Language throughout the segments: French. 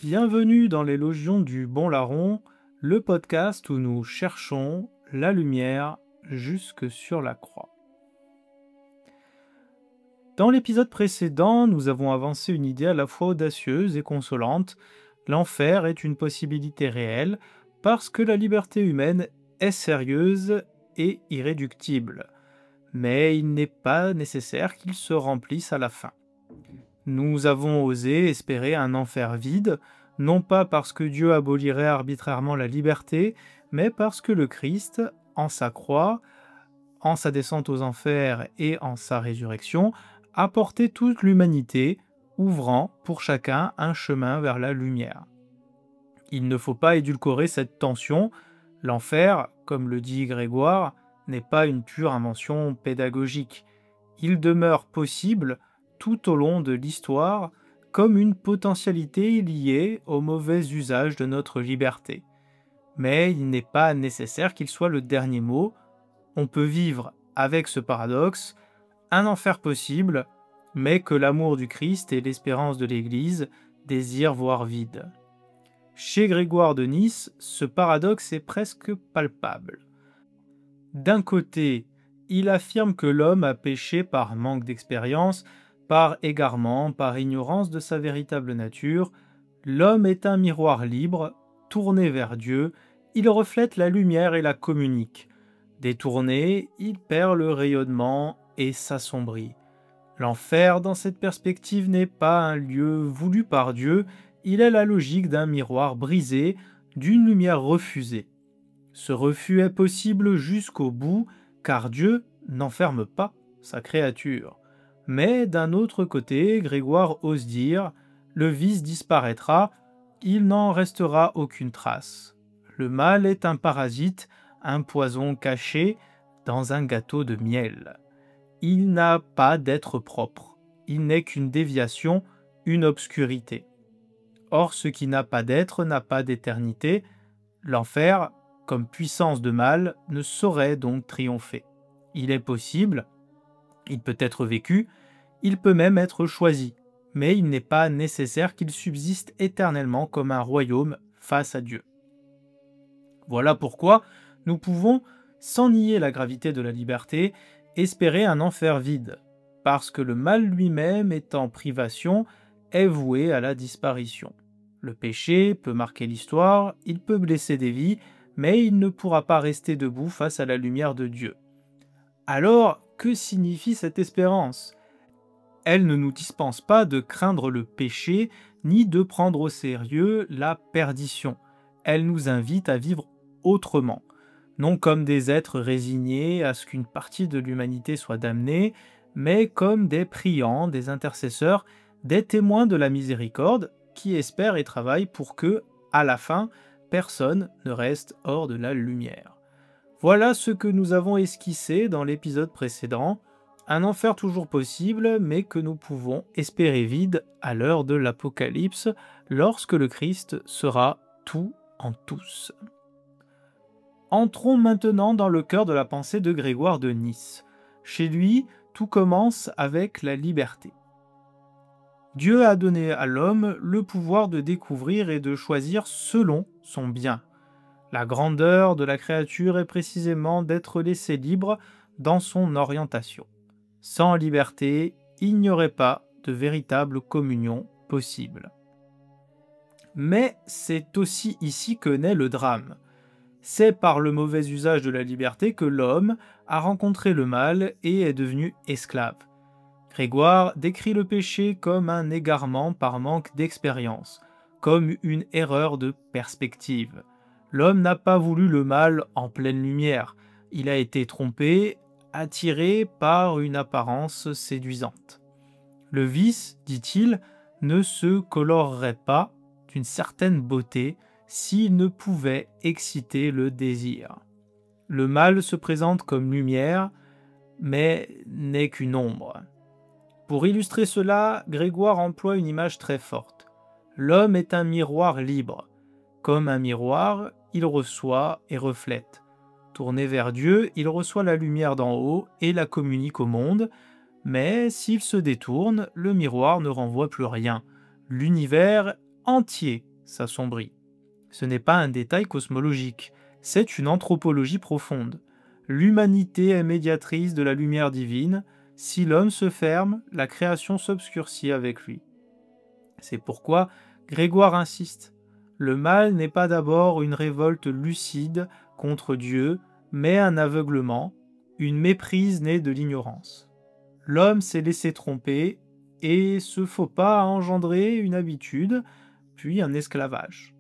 Bienvenue dans les Logions du Bon Larron, le podcast où nous cherchons la lumière jusque sur la croix. Dans l'épisode précédent, nous avons avancé une idée à la fois audacieuse et consolante. L'enfer est une possibilité réelle parce que la liberté humaine est sérieuse et irréductible. Mais il n'est pas nécessaire qu'il se remplisse à la fin. Nous avons osé espérer un enfer vide, non pas parce que Dieu abolirait arbitrairement la liberté, mais parce que le Christ, en sa croix, en sa descente aux enfers et en sa résurrection, a porté toute l'humanité, ouvrant pour chacun un chemin vers la lumière. Il ne faut pas édulcorer cette tension. L'enfer, comme le dit Grégoire, n'est pas une pure invention pédagogique. Il demeure possible tout au long de l'histoire comme une potentialité liée au mauvais usage de notre liberté. Mais il n'est pas nécessaire qu'il soit le dernier mot. On peut vivre avec ce paradoxe, un enfer possible, mais que l'amour du Christ et l'espérance de l'Église désirent voir vide. Chez Grégoire de Nice, ce paradoxe est presque palpable. D'un côté, il affirme que l'homme a péché par manque d'expérience, par égarement, par ignorance de sa véritable nature. L'homme est un miroir libre, tourné vers Dieu, il reflète la lumière et la communique. Détourné, il perd le rayonnement et s'assombrit. L'enfer, dans cette perspective, n'est pas un lieu voulu par Dieu, il est la logique d'un miroir brisé, d'une lumière refusée. Ce refus est possible jusqu'au bout, car Dieu n'enferme pas sa créature. Mais d'un autre côté, Grégoire ose dire « le vice disparaîtra, il n'en restera aucune trace. Le mal est un parasite, un poison caché dans un gâteau de miel. Il n'a pas d'être propre, il n'est qu'une déviation, une obscurité. Or, ce qui n'a pas d'être n'a pas d'éternité. L'enfer, comme puissance de mal, ne saurait donc triompher. Il est possible, il peut être vécu, il peut même être choisi, mais il n'est pas nécessaire qu'il subsiste éternellement comme un royaume face à Dieu. Voilà pourquoi nous pouvons, sans nier la gravité de la liberté, espérer un enfer vide, parce que le mal lui-même étant privation, est voué à la disparition. Le péché peut marquer l'histoire, il peut blesser des vies, mais il ne pourra pas rester debout face à la lumière de Dieu. Alors, que signifie cette espérance ? Elle ne nous dispense pas de craindre le péché, ni de prendre au sérieux la perdition. Elle nous invite à vivre autrement, non comme des êtres résignés à ce qu'une partie de l'humanité soit damnée, mais comme des priants, des intercesseurs, des témoins de la miséricorde, qui espèrent et travaillent pour que, à la fin, personne ne reste hors de la lumière. Voilà ce que nous avons esquissé dans l'épisode précédent, un enfer toujours possible, mais que nous pouvons espérer vide à l'heure de l'Apocalypse, lorsque le Christ sera tout en tous. Entrons maintenant dans le cœur de la pensée de Grégoire de Nice. Chez lui, tout commence avec la liberté. Dieu a donné à l'homme le pouvoir de découvrir et de choisir selon son bien. La grandeur de la créature est précisément d'être laissé libre dans son orientation. Sans liberté, il n'y aurait pas de véritable communion possible. Mais c'est aussi ici que naît le drame. C'est par le mauvais usage de la liberté que l'homme a rencontré le mal et est devenu esclave. Grégoire décrit le péché comme un égarement par manque d'expérience, comme une erreur de perspective. L'homme n'a pas voulu le mal en pleine lumière, il a été trompé, attiré par une apparence séduisante. Le vice, dit-il, ne se colorerait pas d'une certaine beauté s'il ne pouvait exciter le désir. Le mal se présente comme lumière, mais n'est qu'une ombre. Pour illustrer cela, Grégoire emploie une image très forte. L'homme est un miroir libre. Comme un miroir, il reçoit et reflète. Tourné vers Dieu, il reçoit la lumière d'en haut et la communique au monde, mais s'il se détourne, le miroir ne renvoie plus rien. L'univers entier s'assombrit. Ce n'est pas un détail cosmologique, c'est une anthropologie profonde. L'humanité est médiatrice de la lumière divine. Si l'homme se ferme, la création s'obscurcit avec lui. C'est pourquoi Grégoire insiste. Le mal n'est pas d'abord une révolte lucide contre Dieu, mais un aveuglement, une méprise née de l'ignorance. L'homme s'est laissé tromper, et ce faux pas a engendré une habitude, puis un esclavage.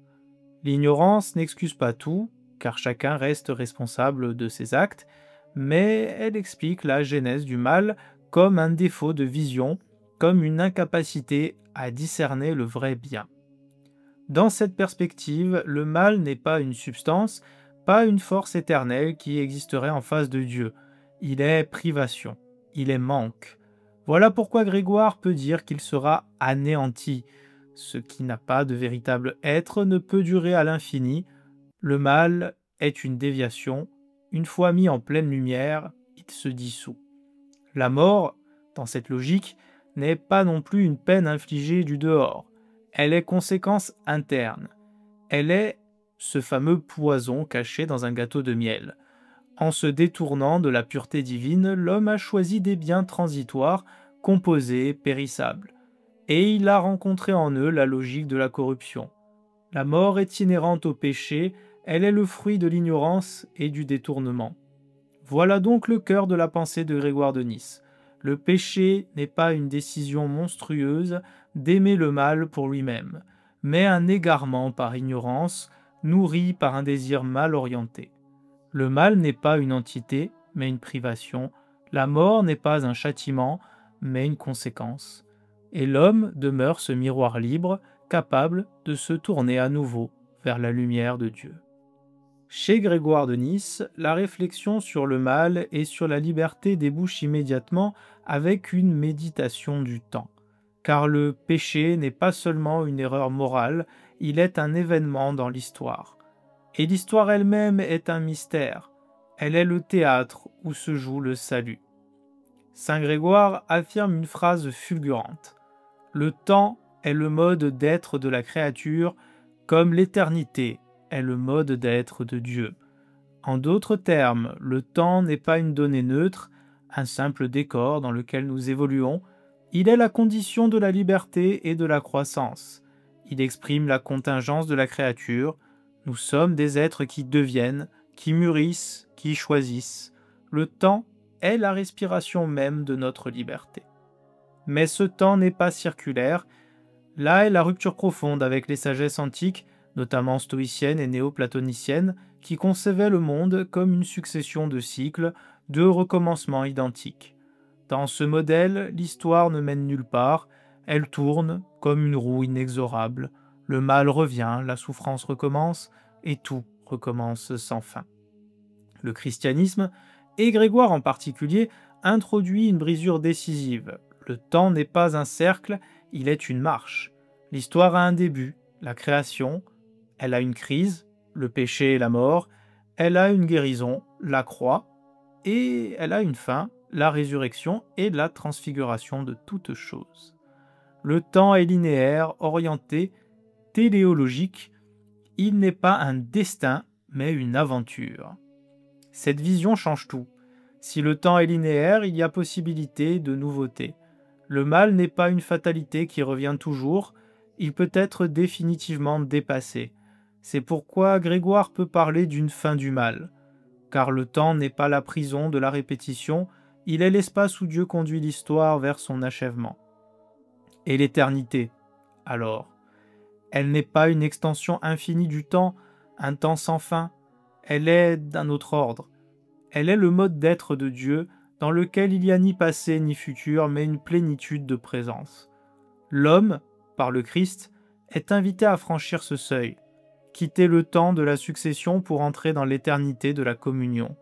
L'ignorance n'excuse pas tout, car chacun reste responsable de ses actes, mais elle explique la genèse du mal comme un défaut de vision, comme une incapacité à discerner le vrai bien. Dans cette perspective, le mal n'est pas une substance, pas une force éternelle qui existerait en face de Dieu. Il est privation, il est manque. Voilà pourquoi Grégoire peut dire qu'il sera anéanti. Ce qui n'a pas de véritable être ne peut durer à l'infini. Le mal est une déviation. Une fois mis en pleine lumière, il se dissout. La mort, dans cette logique, n'est pas non plus une peine infligée du dehors. Elle est conséquence interne. Elle est ce fameux poison caché dans un gâteau de miel. En se détournant de la pureté divine, l'homme a choisi des biens transitoires, composés, périssables. Et il a rencontré en eux la logique de la corruption. La mort est inhérente au péché, elle est le fruit de l'ignorance et du détournement. Voilà donc le cœur de la pensée de Grégoire de Nice. Le péché n'est pas une décision monstrueuse d'aimer le mal pour lui-même, mais un égarement par ignorance, nourri par un désir mal orienté. Le mal n'est pas une entité, mais une privation. La mort n'est pas un châtiment, mais une conséquence. Et l'homme demeure ce miroir libre, capable de se tourner à nouveau vers la lumière de Dieu. Chez Grégoire de Nice, la réflexion sur le mal et sur la liberté débouche immédiatement avec une méditation du temps. Car le péché n'est pas seulement une erreur morale, il est un événement dans l'histoire. Et l'histoire elle-même est un mystère. Elle est le théâtre où se joue le salut. Saint Grégoire affirme une phrase fulgurante. Le temps est le mode d'être de la créature, comme l'éternité est le mode d'être de Dieu. En d'autres termes, le temps n'est pas une donnée neutre, un simple décor dans lequel nous évoluons, il est la condition de la liberté et de la croissance. Il exprime la contingence de la créature. Nous sommes des êtres qui deviennent, qui mûrissent, qui choisissent. Le temps est la respiration même de notre liberté. Mais ce temps n'est pas circulaire. Là est la rupture profonde avec les sagesses antiques, notamment stoïciennes et néo-platoniciennes, qui concevaient le monde comme une succession de cycles, de recommencements identiques. Dans ce modèle, l'histoire ne mène nulle part, elle tourne comme une roue inexorable. Le mal revient, la souffrance recommence, et tout recommence sans fin. Le christianisme, et Grégoire en particulier, introduit une brisure décisive. Le temps n'est pas un cercle, il est une marche. L'histoire a un début, la création, elle a une crise, le péché et la mort, elle a une guérison, la croix, et elle a une fin, la résurrection et la transfiguration de toutes choses. Le temps est linéaire, orienté, téléologique, il n'est pas un destin, mais une aventure. Cette vision change tout. Si le temps est linéaire, il y a possibilité de nouveauté. Le mal n'est pas une fatalité qui revient toujours, il peut être définitivement dépassé. C'est pourquoi Grégoire peut parler d'une fin du mal. Car le temps n'est pas la prison de la répétition, il est l'espace où Dieu conduit l'histoire vers son achèvement. Et l'éternité, alors? Elle n'est pas une extension infinie du temps, un temps sans fin, elle est d'un autre ordre. Elle est le mode d'être de Dieu, dans lequel il n'y a ni passé ni futur, mais une plénitude de présence. L'homme, par le Christ, est invité à franchir ce seuil, quitter le temps de la succession pour entrer dans l'éternité de la communion.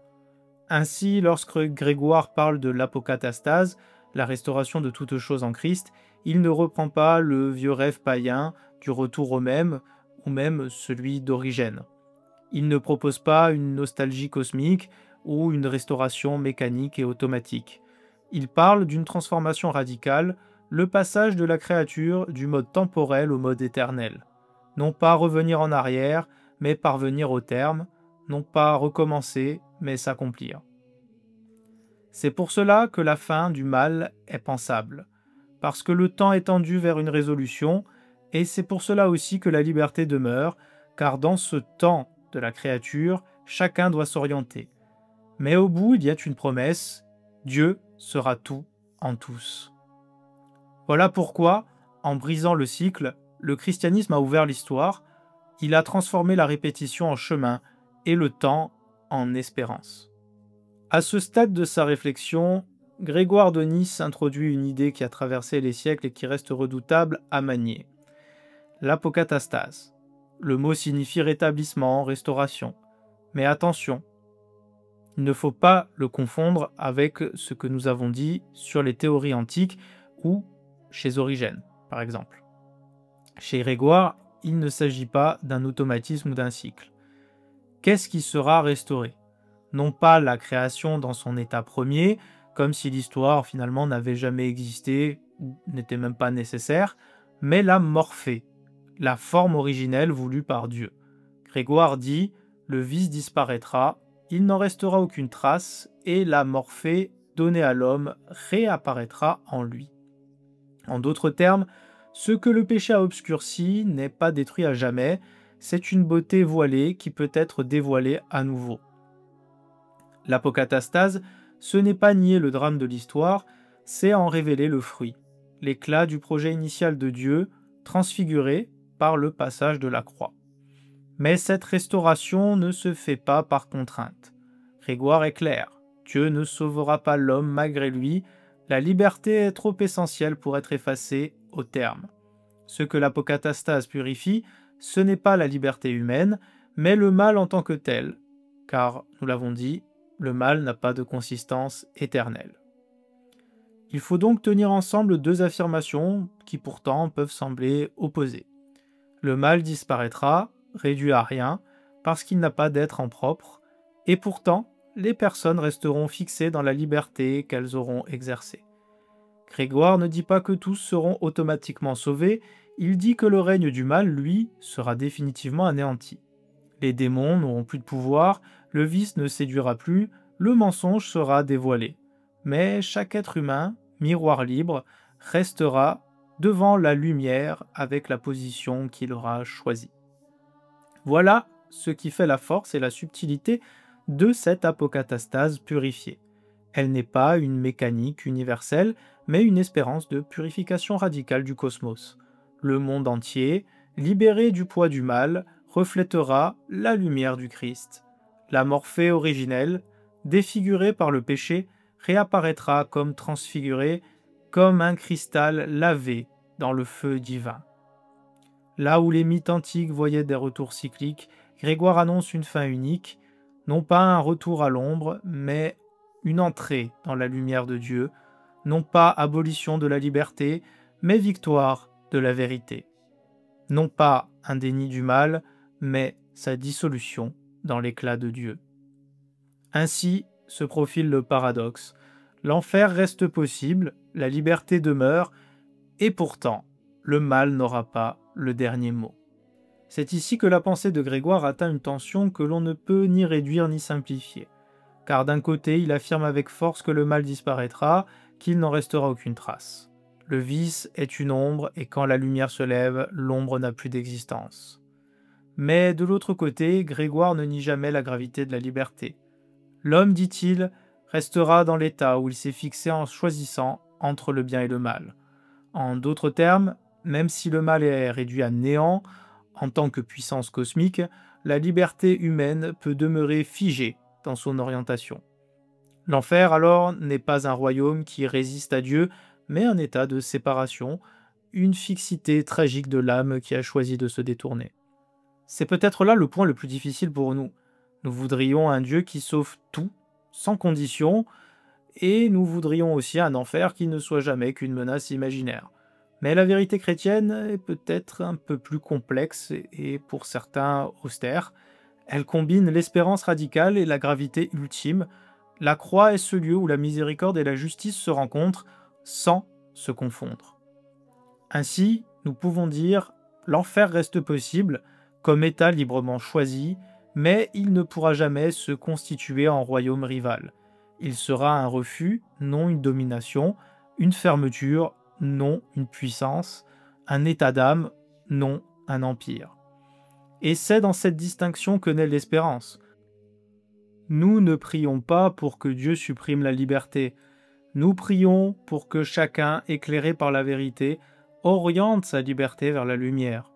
Ainsi, lorsque Grégoire parle de l'apocatastase, la restauration de toutes choses en Christ, il ne reprend pas le vieux rêve païen du retour au même, ou même celui d'Origène. Il ne propose pas une nostalgie cosmique ou une restauration mécanique et automatique. Il parle d'une transformation radicale, le passage de la créature du mode temporel au mode éternel. non pas revenir en arrière, mais parvenir au terme, non pas recommencer, mais s'accomplir. C'est pour cela que la fin du mal est pensable, parce que le temps est tendu vers une résolution, et c'est pour cela aussi que la liberté demeure, car dans ce temps de la créature, chacun doit s'orienter. Mais au bout, il y a une promesse, Dieu sera tout en tous. Voilà pourquoi, en brisant le cycle, le christianisme a ouvert l'histoire, il a transformé la répétition en chemin et le temps en espérance. À ce stade de sa réflexion, Grégoire de Nice introduit une idée qui a traversé les siècles et qui reste redoutable à manier. L'apokatastase. Le mot signifie rétablissement, restauration. Mais attention, il ne faut pas le confondre avec ce que nous avons dit sur les théories antiques ou chez Origène, par exemple. Chez Grégoire, il ne s'agit pas d'un automatisme ou d'un cycle. Qu'est-ce qui sera restauré? Non pas la création dans son état premier, comme si l'histoire finalement n'avait jamais existé ou n'était même pas nécessaire, mais la morphée, la forme originelle voulue par Dieu. Grégoire dit « Le vice disparaîtra, il n'en restera aucune trace, et la morphée donnée à l'homme réapparaîtra en lui. » En d'autres termes, ce que le péché a obscurci n'est pas détruit à jamais, c'est une beauté voilée qui peut être dévoilée à nouveau. L'apokatastase, ce n'est pas nier le drame de l'histoire, c'est en révéler le fruit, l'éclat du projet initial de Dieu, transfiguré par le passage de la croix. Mais cette restauration ne se fait pas par contrainte. Grégoire est clair, Dieu ne sauvera pas l'homme malgré lui, la liberté est trop essentielle pour être effacée au terme. Ce que l'apokatastase purifie, ce n'est pas la liberté humaine, mais le mal en tant que tel, car, nous l'avons dit, le mal n'a pas de consistance éternelle. Il faut donc tenir ensemble deux affirmations qui pourtant peuvent sembler opposées. Le mal disparaîtra, réduit à rien, parce qu'il n'a pas d'être en propre, et pourtant, les personnes resteront fixées dans la liberté qu'elles auront exercée. Grégoire ne dit pas que tous seront automatiquement sauvés, il dit que le règne du mal, lui, sera définitivement anéanti. Les démons n'auront plus de pouvoir, le vice ne séduira plus, le mensonge sera dévoilé. Mais chaque être humain, miroir libre, restera devant la lumière avec la position qu'il aura choisie. Voilà ce qui fait la force et la subtilité de cette apokatastase purifiée. Elle n'est pas une mécanique universelle, mais une espérance de purification radicale du cosmos. Le monde entier, libéré du poids du mal, reflètera la lumière du Christ. La morphée originelle, défigurée par le péché, réapparaîtra comme transfigurée, comme un cristal lavé dans le feu divin. Là où les mythes antiques voyaient des retours cycliques, Grégoire annonce une fin unique, non pas un retour à l'ombre, mais une entrée dans la lumière de Dieu, non pas abolition de la liberté, mais victoire de la vérité. Non pas un déni du mal, mais sa dissolution dans l'éclat de Dieu. Ainsi se profile le paradoxe. L'enfer reste possible, la liberté demeure, et pourtant, le mal n'aura pas le dernier mot. C'est ici que la pensée de Grégoire atteint une tension que l'on ne peut ni réduire ni simplifier. Car d'un côté, il affirme avec force que le mal disparaîtra, qu'il n'en restera aucune trace. Le vice est une ombre, et quand la lumière se lève, l'ombre n'a plus d'existence. Mais de l'autre côté, Grégoire ne nie jamais la gravité de la liberté. L'homme, dit-il, restera dans l'état où il s'est fixé en choisissant entre le bien et le mal. En d'autres termes, même si le mal est réduit à néant, en tant que puissance cosmique, la liberté humaine peut demeurer figée dans son orientation. L'enfer, alors, n'est pas un royaume qui résiste à Dieu, mais un état de séparation, une fixité tragique de l'âme qui a choisi de se détourner. C'est peut-être là le point le plus difficile pour nous. Nous voudrions un Dieu qui sauve tout, sans condition, et nous voudrions aussi un enfer qui ne soit jamais qu'une menace imaginaire. Mais la vérité chrétienne est peut-être un peu plus complexe et pour certains austère. Elle combine l'espérance radicale et la gravité ultime. La croix est ce lieu où la miséricorde et la justice se rencontrent sans se confondre. Ainsi, nous pouvons dire L'enfer reste possible, comme état librement choisi, mais il ne pourra jamais se constituer en royaume rival. Il sera un refus, non une domination, une fermeture, non une puissance, un état d'âme, non un empire. Et c'est dans cette distinction que naît l'espérance. Nous ne prions pas pour que Dieu supprime la liberté, nous prions pour que chacun, éclairé par la vérité, oriente sa liberté vers la lumière.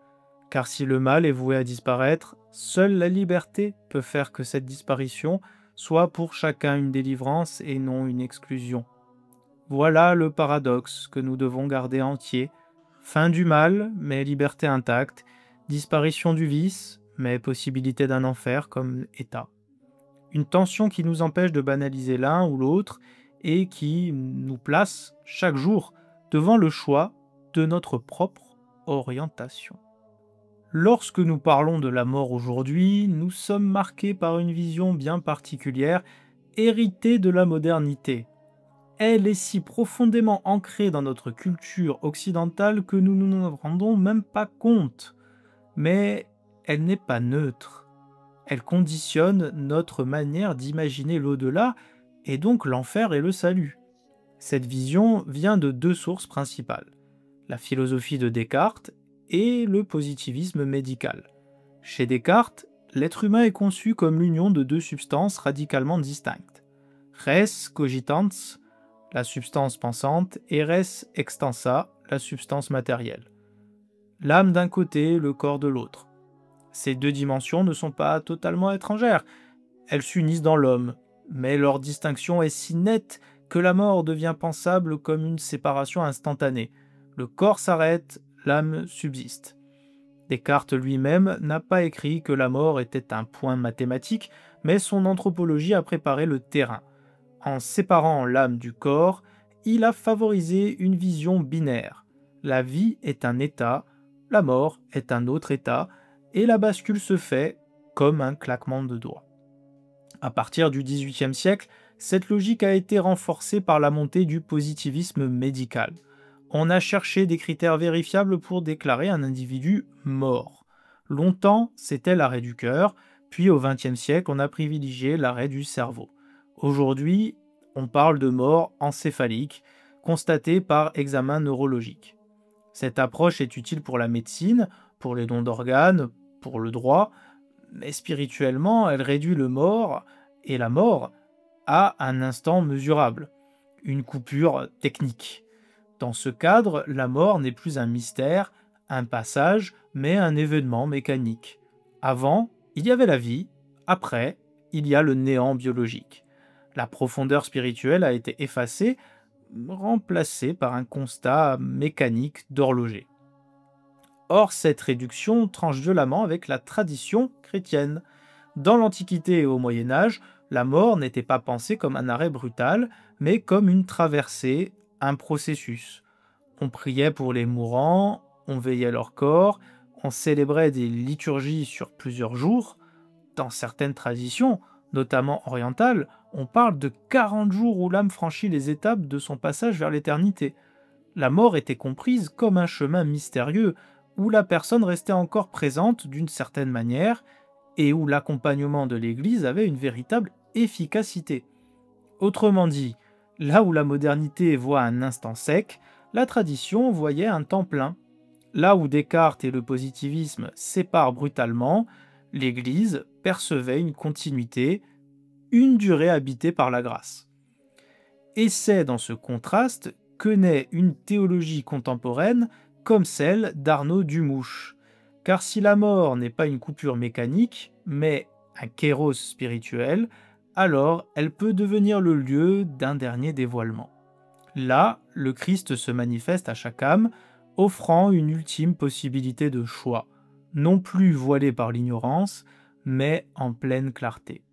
Car si le mal est voué à disparaître, seule la liberté peut faire que cette disparition soit pour chacun une délivrance et non une exclusion. Voilà le paradoxe que nous devons garder entier. Fin du mal, mais liberté intacte. Disparition du vice, mais possibilité d'un enfer comme état. Une tension qui nous empêche de banaliser l'un ou l'autre et qui nous place chaque jour devant le choix de notre propre orientation. Lorsque nous parlons de la mort aujourd'hui, nous sommes marqués par une vision bien particulière, héritée de la modernité. Elle est si profondément ancrée dans notre culture occidentale que nous ne nous en rendons même pas compte. Mais elle n'est pas neutre. Elle conditionne notre manière d'imaginer l'au-delà et donc l'enfer et le salut. Cette vision vient de deux sources principales, la philosophie de Descartes et le positivisme médical. Chez Descartes, l'être humain est conçu comme l'union de deux substances radicalement distinctes. Res cogitans, la substance pensante, et res extensa, la substance matérielle. L'âme d'un côté, le corps de l'autre. Ces deux dimensions ne sont pas totalement étrangères, elles s'unissent dans l'homme, mais leur distinction est si nette que la mort devient pensable comme une séparation instantanée. Le corps s'arrête, l'âme subsiste. Descartes lui-même n'a pas écrit que la mort était un point mathématique, mais son anthropologie a préparé le terrain. En séparant l'âme du corps, il a favorisé une vision binaire. La vie est un état, la mort est un autre état, et la bascule se fait comme un claquement de doigts. À partir du XVIIIe siècle, cette logique a été renforcée par la montée du positivisme médical. On a cherché des critères vérifiables pour déclarer un individu mort. Longtemps, c'était l'arrêt du cœur, puis au XXe siècle, on a privilégié l'arrêt du cerveau. Aujourd'hui, on parle de mort encéphalique, constatée par examen neurologique. Cette approche est utile pour la médecine, pour les dons d'organes, pour le droit, mais spirituellement, elle réduit le mort et la mort à un instant mesurable, une coupure technique. Dans ce cadre, la mort n'est plus un mystère, un passage, mais un événement mécanique. Avant, il y avait la vie, après, il y a le néant biologique. La profondeur spirituelle a été effacée, remplacée par un constat mécanique d'horloger. Or, cette réduction tranche violemment avec la tradition chrétienne. Dans l'Antiquité et au Moyen Âge, la mort n'était pas pensée comme un arrêt brutal, mais comme une traversée, un processus. On priait pour les mourants, on veillait leur corps, on célébrait des liturgies sur plusieurs jours. Dans certaines traditions, notamment orientales, on parle de 40 jours où l'âme franchit les étapes de son passage vers l'éternité. La mort était comprise comme un chemin mystérieux, où la personne restait encore présente d'une certaine manière, et où l'accompagnement de l'Église avait une véritable efficacité. Autrement dit, là où la modernité voit un instant sec, la tradition voyait un temps plein. Là où Descartes et le positivisme séparent brutalement, l'Église percevait une continuité, une durée habitée par la grâce. Et c'est dans ce contraste que naît une théologie contemporaine comme celle d'Arnaud Dumouche. Car si la mort n'est pas une coupure mécanique, mais un kéros spirituel, alors elle peut devenir le lieu d'un dernier dévoilement. Là, le Christ se manifeste à chaque âme, offrant une ultime possibilité de choix, non plus voilée par l'ignorance, mais en pleine clarté.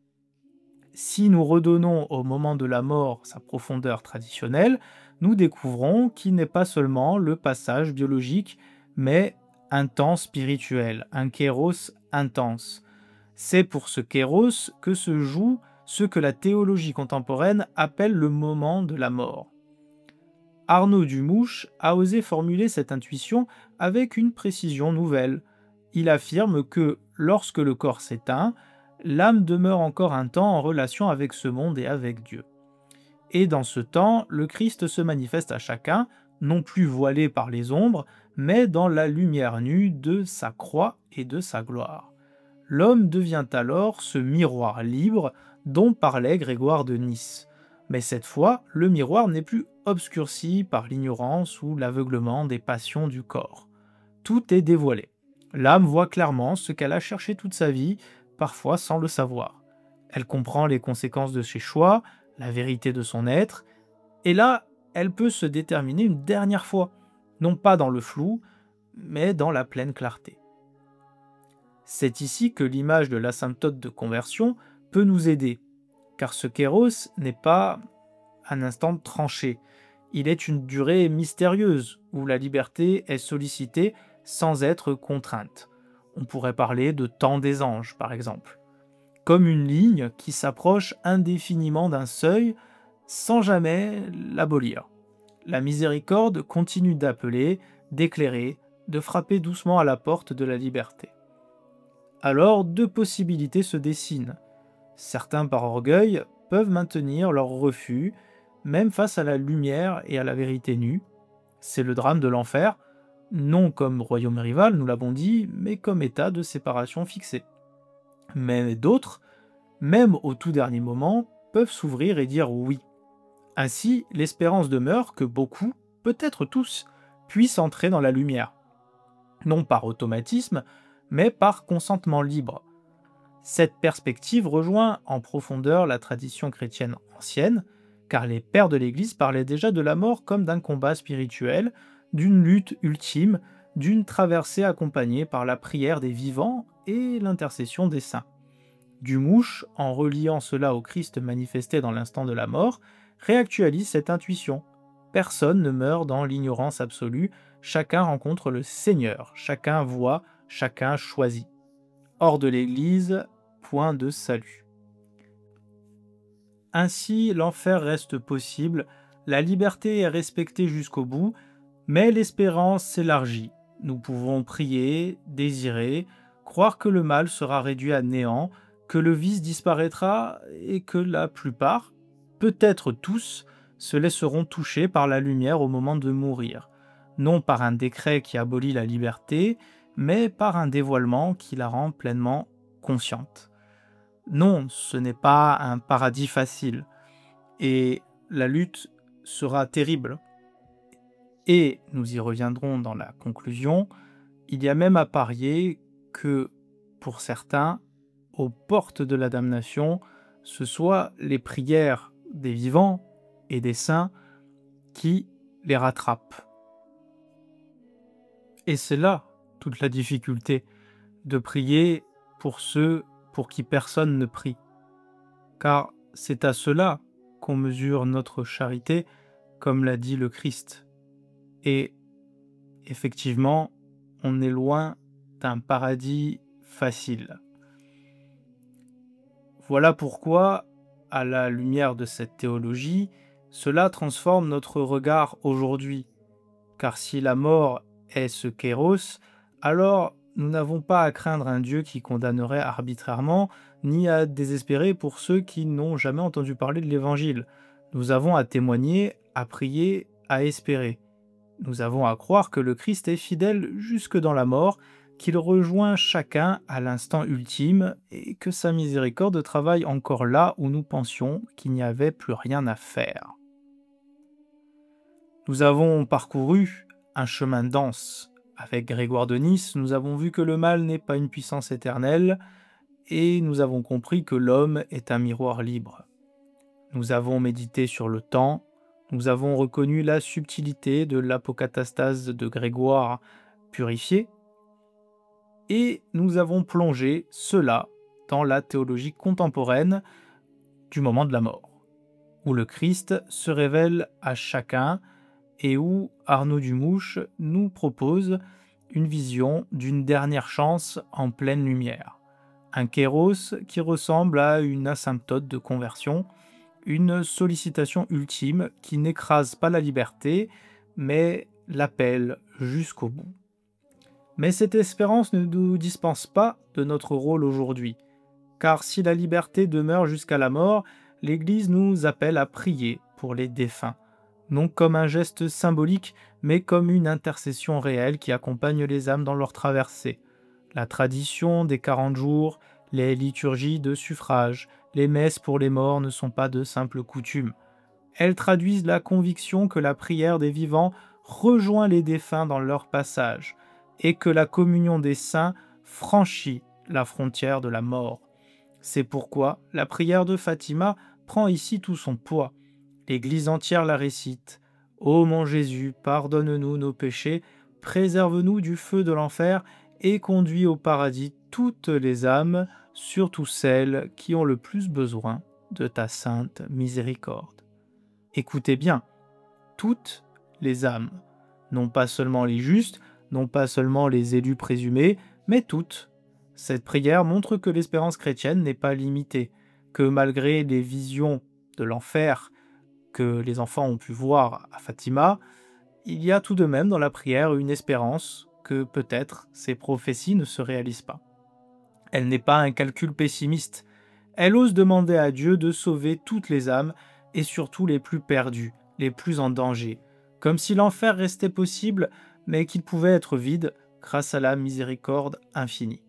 Si nous redonnons au moment de la mort sa profondeur traditionnelle, nous découvrons qu'il n'est pas seulement le passage biologique, mais un temps spirituel, un kéros intense. C'est pour ce kéros que se joue ce que la théologie contemporaine appelle le moment de la mort. Arnaud Dumouche a osé formuler cette intuition avec une précision nouvelle. Il affirme que lorsque le corps s'éteint, l'âme demeure encore un temps en relation avec ce monde et avec Dieu. Et dans ce temps, le Christ se manifeste à chacun, non plus voilé par les ombres, mais dans la lumière nue de sa croix et de sa gloire. L'homme devient alors ce miroir libre dont parlait Grégoire de Nice. Mais cette fois, le miroir n'est plus obscurci par l'ignorance ou l'aveuglement des passions du corps. Tout est dévoilé. L'âme voit clairement ce qu'elle a cherché toute sa vie, parfois sans le savoir. Elle comprend les conséquences de ses choix, la vérité de son être, et là, elle peut se déterminer une dernière fois, non pas dans le flou, mais dans la pleine clarté. C'est ici que l'image de l'asymptote de conversion peut nous aider, car ce kéros n'est pas un instant tranché, il est une durée mystérieuse où la liberté est sollicitée sans être contrainte. On pourrait parler de temps des anges, par exemple, comme une ligne qui s'approche indéfiniment d'un seuil sans jamais l'abolir. La miséricorde continue d'appeler, d'éclairer, de frapper doucement à la porte de la liberté. Alors, deux possibilités se dessinent. Certains, par orgueil, peuvent maintenir leur refus, même face à la lumière et à la vérité nue. C'est le drame de l'enfer, non comme royaume rival, nous l'avons dit, mais comme état de séparation fixé. Mais d'autres, même au tout dernier moment, peuvent s'ouvrir et dire oui. Ainsi, l'espérance demeure que beaucoup, peut-être tous, puissent entrer dans la lumière. Non par automatisme, mais par consentement libre. Cette perspective rejoint en profondeur la tradition chrétienne ancienne, car les pères de l'Église parlaient déjà de la mort comme d'un combat spirituel, d'une lutte ultime, d'une traversée accompagnée par la prière des vivants et l'intercession des saints. Dumouche, en reliant cela au Christ manifesté dans l'instant de la mort, réactualise cette intuition. Personne ne meurt dans l'ignorance absolue, chacun rencontre le Seigneur, chacun voit, chacun choisit. Hors de l'Église, point de salut. Ainsi, l'enfer reste possible, la liberté est respectée jusqu'au bout, mais l'espérance s'élargit. Nous pouvons prier, désirer, croire que le mal sera réduit à néant, que le vice disparaîtra et que la plupart, peut-être tous, se laisseront toucher par la lumière au moment de mourir, non par un décret qui abolit la liberté, mais par un dévoilement qui la rend pleinement consciente. Non, ce n'est pas un paradis facile, et la lutte sera terrible. Et nous y reviendrons dans la conclusion, il y a même à parier que, pour certains, aux portes de la damnation, ce soit les prières des vivants et des saints qui les rattrapent. Et c'est là toute la difficulté, de prier pour ceux pour qui personne ne prie. Car c'est à cela qu'on mesure notre charité, comme l'a dit le Christ. Et effectivement, on est loin d'un paradis facile. Voilà pourquoi, à la lumière de cette théologie, cela transforme notre regard aujourd'hui. Car si la mort est ce kéros, alors nous n'avons pas à craindre un Dieu qui condamnerait arbitrairement, ni à désespérer pour ceux qui n'ont jamais entendu parler de l'Évangile. Nous avons à témoigner, à prier, à espérer. Nous avons à croire que le Christ est fidèle jusque dans la mort, qu'il rejoint chacun à l'instant ultime et que sa miséricorde travaille encore là où nous pensions qu'il n'y avait plus rien à faire. Nous avons parcouru un chemin dense. Avec Grégoire de Nice, nous avons vu que le mal n'est pas une puissance éternelle et nous avons compris que l'homme est un miroir libre. Nous avons médité sur le temps, nous avons reconnu la subtilité de l'apocatastase de Grégoire purifié et nous avons plongé cela dans la théologie contemporaine du moment de la mort, où le Christ se révèle à chacun et où Arnaud Dumouche nous propose une vision d'une dernière chance en pleine lumière. Un kéros qui ressemble à une asymptote de conversion, une sollicitation ultime qui n'écrase pas la liberté, mais l'appelle jusqu'au bout. Mais cette espérance ne nous dispense pas de notre rôle aujourd'hui, car si la liberté demeure jusqu'à la mort, l'Église nous appelle à prier pour les défunts, non comme un geste symbolique, mais comme une intercession réelle qui accompagne les âmes dans leur traversée. La tradition des 40 jours, les liturgies de suffrage, les messes pour les morts ne sont pas de simples coutumes. Elles traduisent la conviction que la prière des vivants rejoint les défunts dans leur passage, et que la communion des saints franchit la frontière de la mort. C'est pourquoi la prière de Fatima prend ici tout son poids. L'Église entière la récite. Ô mon Jésus, pardonne-nous nos péchés, préserve-nous du feu de l'enfer et conduis au paradis toutes les âmes, surtout celles qui ont le plus besoin de ta sainte miséricorde. Écoutez bien, toutes les âmes, non pas seulement les justes, non pas seulement les élus présumés, mais toutes. Cette prière montre que l'espérance chrétienne n'est pas limitée, que malgré les visions de l'enfer que les enfants ont pu voir à Fatima, il y a tout de même dans la prière une espérance que peut-être ces prophéties ne se réalisent pas. Elle n'est pas un calcul pessimiste, elle ose demander à Dieu de sauver toutes les âmes et surtout les plus perdues, les plus en danger, comme si l'enfer restait possible mais qu'il pouvait être vide grâce à la miséricorde infinie.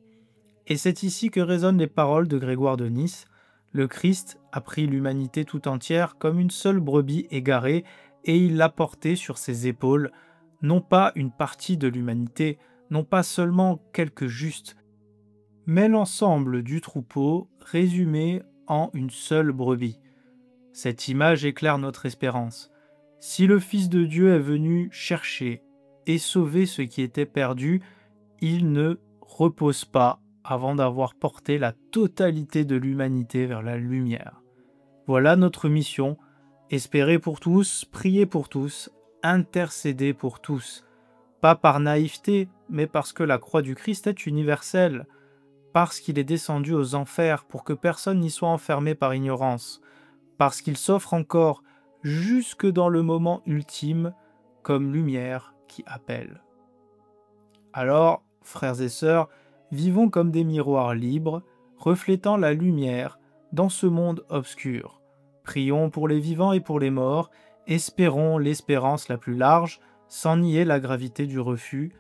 Et c'est ici que résonnent les paroles de Grégoire de Nice. Le Christ a pris l'humanité tout entière comme une seule brebis égarée et il l'a portée sur ses épaules, non pas une partie de l'humanité, non pas seulement quelques justes, mais l'ensemble du troupeau résumé en une seule brebis. Cette image éclaire notre espérance. Si le Fils de Dieu est venu chercher et sauver ce qui était perdu, il ne repose pas avant d'avoir porté la totalité de l'humanité vers la lumière. Voilà notre mission, espérer pour tous, prier pour tous, intercéder pour tous. Pas par naïveté, mais parce que la croix du Christ est universelle, parce qu'il est descendu aux enfers pour que personne n'y soit enfermé par ignorance, parce qu'il s'offre encore jusque dans le moment ultime comme lumière qui appelle. Alors, frères et sœurs, vivons comme des miroirs libres, reflétant la lumière dans ce monde obscur. Prions pour les vivants et pour les morts, espérons l'espérance la plus large, sans nier la gravité du refus,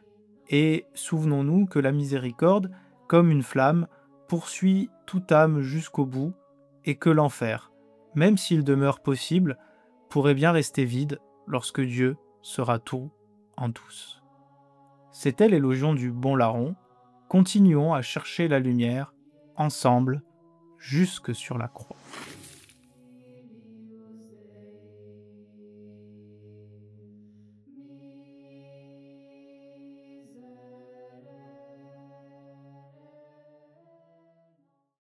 et souvenons-nous que la miséricorde, comme une flamme, poursuit toute âme jusqu'au bout, et que l'enfer, même s'il demeure possible, pourrait bien rester vide lorsque Dieu sera tout en tous. C'était l'élogion du bon larron. Continuons à chercher la lumière, ensemble, jusque sur la croix.